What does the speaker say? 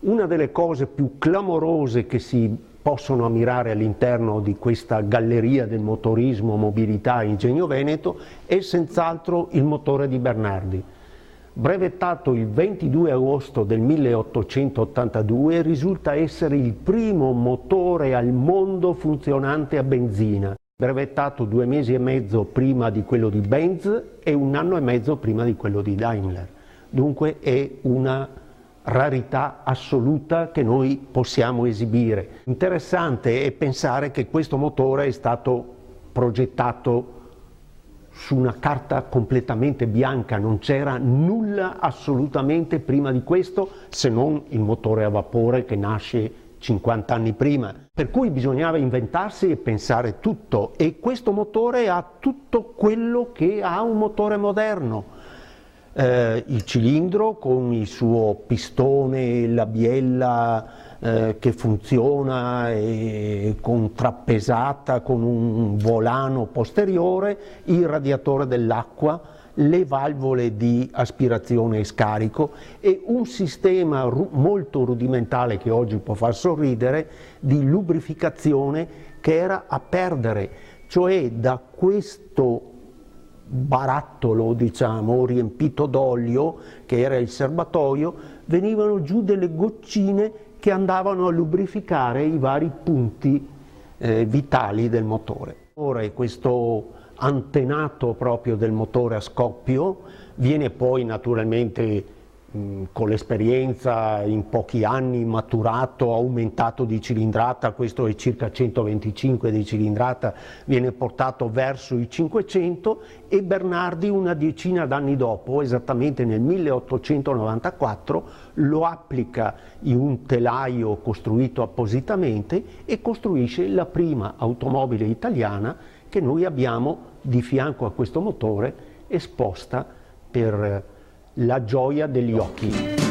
Una delle cose più clamorose che si possono ammirare all'interno di questa galleria del motorismo, mobilità e ingegno veneto è senz'altro il motore di Bernardi. Brevettato il 22 agosto del 1882, risulta essere il primo motore al mondo funzionante a benzina. Brevettato 2 mesi e mezzo prima di quello di Benz e 1 anno e mezzo prima di quello di Daimler. Dunque è una rarità assoluta che noi possiamo esibire. Interessante è pensare che questo motore è stato progettato su una carta completamente bianca, non c'era nulla assolutamente prima di questo, se non il motore a vapore che nasce 50 anni prima. Per cui bisognava inventarsi e pensare tutto, e questo motore ha tutto quello che ha un motore moderno. Il cilindro con il suo pistone, la biella che funziona con trappesata, con un volano posteriore, il radiatore dell'acqua, le valvole di aspirazione e scarico e un sistema molto rudimentale che oggi può far sorridere di lubrificazione che era a perdere, cioè da questo barattolo, diciamo, riempito d'olio, che era il serbatoio, venivano giù delle goccine che andavano a lubrificare i vari punti vitali del motore. Ora questo antenato proprio del motore a scoppio viene poi naturalmente con l'esperienza in pochi anni maturato, aumentato di cilindrata, questo è circa 125 di cilindrata, viene portato verso i 500 e Bernardi una decina d'anni dopo, esattamente nel 1894, lo applica in un telaio costruito appositamente e costruisce la prima automobile italiana che noi abbiamo di fianco a questo motore esposta per la gioia degli occhi.